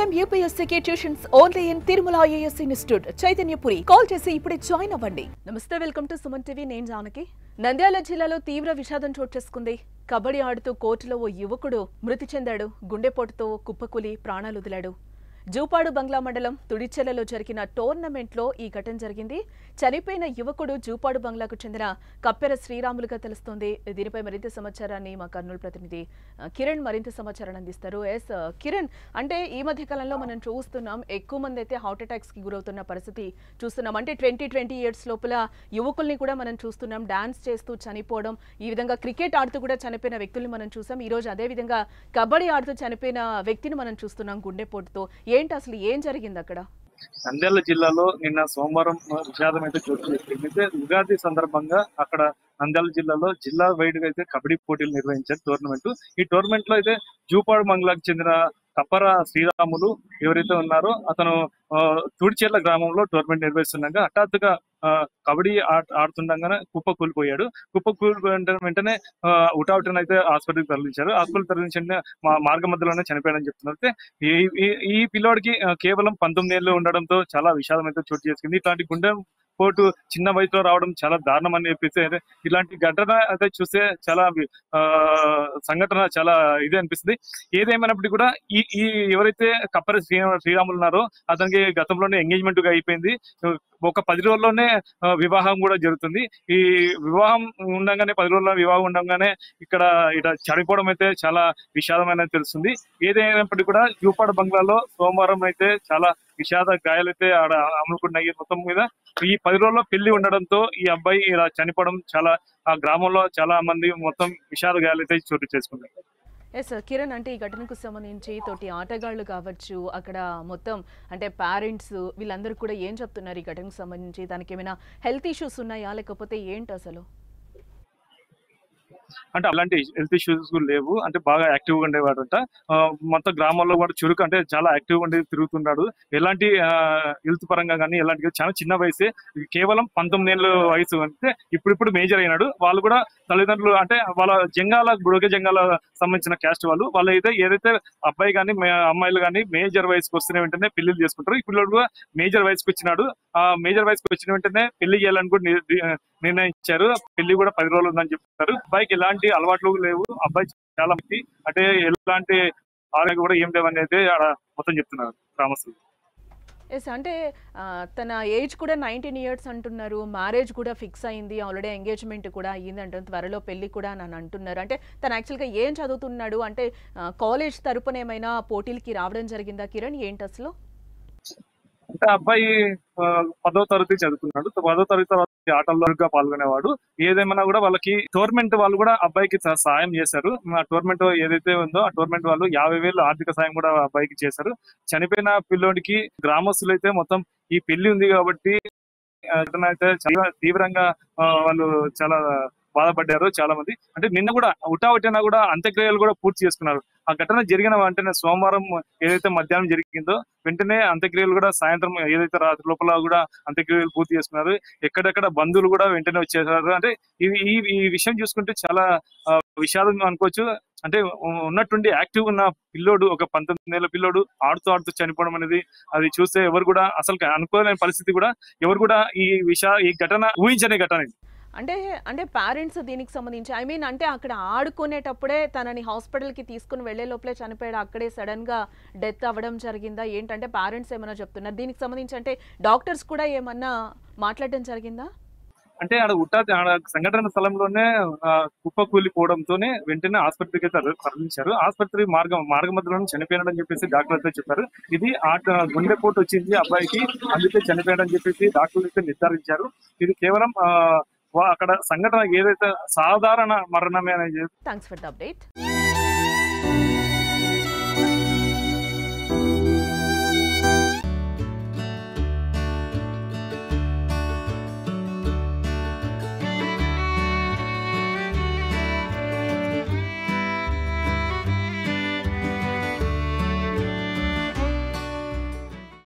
IIM UPSC tuitions only in Tirumala IAS institute Chaitanyapuri. Call చేసి ఇప్పుడే join అవ్వండి. నమస్తే, వెల్కమ్ టు సుమన్ టీవీ. నేను జానకి. నంద్యాల జిల్లాలో తీవ్ర విషాదం చోటు చేసుకుంది. కబడ్డీ ఆడుతూ కోర్టులో ఓ యువకుడు మృతి చెందాడు. గుండెపోటుతో కుప్పకూలి ప్రాణాలు వదిలాడు. జూపాడు బంగ్లా మండలం తుడిచెలలో జరిగిన టోర్నమెంట్లో ఈ ఘటన జరిగింది. చనిపోయిన యువకుడు జూపాడు బంగ్లాకు చెందిన కప్పెర శ్రీరాములుగా తెలుస్తోంది. దీనిపై మరింత సమాచారాన్ని మా కర్నూలు ప్రతినిధి కిరణ్ మరింత సమాచారాన్ని అందిస్తారు. కిరణ్, అంటే ఈ మధ్య కాలంలో మనం చూస్తున్నాం ఎక్కువ మంది అయితే హార్ట్ అటాక్స్ కి గురవుతున్న పరిస్థితి చూస్తున్నాం. అంటే 20 years లోపల యువకుల్ని కూడా మనం చూస్తున్నాం డాన్స్ చేస్తూ చనిపోవడం. ఈ విధంగా క్రికెట్ ఆడుతూ కూడా చనిపోయిన వ్యక్తుల్ని మనం చూసాం. ఈ రోజు అదే విధంగా కబడ్డీ ఆడుతూ చనిపోయిన వ్యక్తిని మనం చూస్తున్నాం గుండెపోటుతో. ఏంటి అసలు ఏం జరిగింది అక్కడ? నంద్యాల జిల్లాలో నిన్న సోమవారం విషాదం అయితే చోటు చేసుకుంది. అయితే ఉగాది సందర్భంగా అక్కడ నంద్యాల జిల్లాలో జిల్లా వైడ్ గా అయితే కబడ్డీ పోటీలు నిర్వహించారు టోర్నమెంట్. ఈ టోర్నమెంట్ లో అయితే జూపాడు మంగళకు చెందిన కప్పర శ్రీరాములు ఎవరైతే ఉన్నారో అతను తుడిచెర్ల గ్రామంలో టోర్నమెంట్ నిర్వహిస్తుండగా హఠాత్తుగా కబడ్డీ ఆడుతుండగానే కుప్ప కూలిపోయాడు. కుప్ప కూలిపోయిన వెంటనే ఉటావుటన్ అయితే హాస్పిటల్కి తరలించారు. హాస్పిటల్ తరలించిన మార్గ మధ్యలోనే చనిపోయాడని చెప్తున్నారు. అయితే ఈ పిల్లోడికి కేవలం 19 ఏళ్ళు ఉండడంతో చాలా విషాదం అయితే చోటు చేసుకుంది. ఇట్లాంటి గుండె పోటు చిన్న వయసులో రావడం చాలా దారుణం అని చెప్పేసి ఇలాంటి ఘటన అయితే చూస్తే చాలా సంఘటన చాలా ఇదే అనిపిస్తుంది. ఏదేమైనప్పటికీ కూడా ఈ ఎవరైతే కప్పర శ్రీరాములు ఉన్నారో అతనికి గతంలోనే ఎంగేజ్మెంట్ గా అయిపోయింది. ఒక 10 రోజుల్లోనే వివాహం కూడా జరుగుతుంది. ఈ వివాహం ఉండగానే 10 రోజుల వివాహం ఉండగానే ఇక్కడ చనిపోవడం అయితే చాలా విషాదమైన తెలుస్తుంది. ఏదైనప్పటికీ కూడా జూపాడు బంగ్లాలో సోమవారం అయితే చాలా విషాద గాయాలైతే ఆడ అమ్ముకున్నాయి. మొత్తం మీద ఈ 10 రోజుల్లో పెళ్లి ఉండడంతో ఈ అబ్బాయి ఇలా చనిపోవడం చాలా ఆ గ్రామంలో చాలా మంది మొత్తం విషాద గాయాలైతే చోటు చేసుకున్నాయి. కిరణ్, అంటే ఈ ఘటనకు సంబంధించి తోటి ఆటగాళ్లు కావచ్చు, అక్కడ మొత్తం అంటే పేరెంట్స్ వీళ్ళందరూ కూడా ఏం చెప్తున్నారు ఈ ఘటనకు సంబంధించి? దానికి ఏమైనా హెల్త్ ఇష్యూస్ ఉన్నాయా లేకపోతే ఏంటి అసలు? అంటే అలాంటి హెల్త్ ఇష్యూస్ కూడా లేవు. అంటే బాగా యాక్టివ్ గా ఉండేవాడంట. మొత్తం గ్రామాల్లో కూడా చురుకు, అంటే చాలా యాక్టివ్ గా ఉండి తిరుగుతున్నాడు. ఎలాంటి హెల్త్ పరంగా కానీ ఎలాంటి చాలా చిన్న వయసే, కేవలం 19 ఏళ్ళ వయసు. అంటే ఇప్పుడు మేజర్ అయినాడు. వాళ్ళు కూడా తల్లిదండ్రులు అంటే వాళ్ళ జంగాల బుడగ జంగాల సంబంధించిన క్యాస్ట్ వాళ్ళు ఏదైతే అబ్బాయి కానీ అమ్మాయిలు కానీ మేజర్ వయసుకు వస్తున్న వెంటనే పెళ్లిళ్ళు చేసుకుంటారు. ఇప్పుడు కూడా మేజర్ వయసుకు వచ్చినాడు. ఆ మేజర్ వయసుకు వచ్చిన వెంటనే పెళ్లి చేయాలని కూడా నిర్ణయించారు. పెళ్లి కూడా 10 రోజులు ఉందని చెప్తారు. అబ్బాయికి ఎలాంటి అలవాట్లు లేవు. అబ్బాయి చాలా మంచి, అంటే ఎలాంటి ఆరోగ్యం కూడా ఏం లేవని అయితే మొత్తం చెప్తున్నారు గ్రామస్తులు. అంటే తన ఏజ్ కూడా 19 years అంటున్నారు. మ్యారేజ్ కూడా ఫిక్స్ అయింది, ఆల్రెడీ ఎంగేజ్మెంట్ కూడా అయ్యింది అంటారు. త్వరలో పెళ్లి కూడా అని అంటున్నారు. అంటే తను యాక్చువల్గా ఏం చదువుతున్నాడు? అంటే కాలేజ్ తరపున ఏమైనా పోటీలకి రావడం జరిగిందా కిరణ్? ఏంటి అసలు? అంటే అబ్బాయి 10వ తరగతి చదువుతున్నాడు. 10వ తరగతి తర్వాత ఆటల్లో పాల్గొనేవాడు. ఏదేమన్నా కూడా వాళ్ళకి టోర్నమెంట్ వాళ్ళు కూడా అబ్బాయికి సాయం చేశారు. ఆ టోర్నమెంట్ ఏదైతే ఉందో ఆ టోర్నమెంట్ వాళ్ళు 50,000 ఆర్థిక సాయం కూడా అబ్బాయికి చేశారు. చనిపోయిన పిల్లోడికి గ్రామస్తులు అయితే మొత్తం ఈ పెళ్లి ఉంది కాబట్టి అయితే చాలా తీవ్రంగా వాళ్ళు చాలా బాధపడ్డారు చాలా మంది. అంటే నిన్న కూడా ఉటావటిన కూడా అంత్యక్రియలు కూడా పూర్తి చేసుకున్నారు. ఆ ఘటన జరిగిన వెంటనే సోమవారం ఏదైతే మధ్యాహ్నం జరిగిందో వెంటనే అంత్యక్రియలు కూడా సాయంత్రం ఏదైతే రాత్రి లోపల కూడా అంత్యక్రియలు పూర్తి చేసుకున్నారు. ఎక్కడెక్కడ బంధువులు కూడా వెంటనే వచ్చేసారు. అంటే ఈ విషయం చూసుకుంటే చాలా విషాదం అనుకోవచ్చు. అంటే ఉన్నట్టుండి యాక్టివ్ ఉన్న పిల్లోడు, ఒక 19 ఏళ్ల పిల్లోడు ఆడుతూ చనిపోవడం అనేది అది చూస్తే ఎవరు కూడా అసలు అనుకోలేని పరిస్థితి. కూడా ఎవరు కూడా ఈ ఘటన ఊహించని ఘటన. అంటే పేరెంట్స్ దీనికి సంబంధించి అంటే అక్కడ ఆడుకునేటప్పుడే తనని హాస్పిటల్కి తీసుకుని వెళ్లే లోపలే చనిపోయాడు, అక్కడే సడన్ గా డెత్ అవ్వడం జరిగిందా ఏంటంటే పేరెంట్స్ ఏమైనా చెప్తున్నారు దీనికి సంబంధించి? అంటే డాక్టర్స్ కూడా ఏమన్నా మాట్లాడడం జరిగిందా? అంటే ఆడ సంఘటన స్థలంలోనే కుప్ప కూలిపోవడంతోనే వెంటనే ఆసుపత్రికి తరలించారు. ఆసుపత్రి మార్గ మధ్యలోనే చనిపోయాడని చెప్పేసి డాక్టర్ అయితే చెప్పారు. ఇది గుండెపోటు వచ్చింది అబ్బాయికి, అందుకే చనిపోయాడని చెప్పేసి డాక్టర్లు అయితే నిర్ధారించారు. ఇది కేవలం అక్కడ సంఘటన ఏదైతే సాధారణ మరణమే అనేది. Thanks for the update.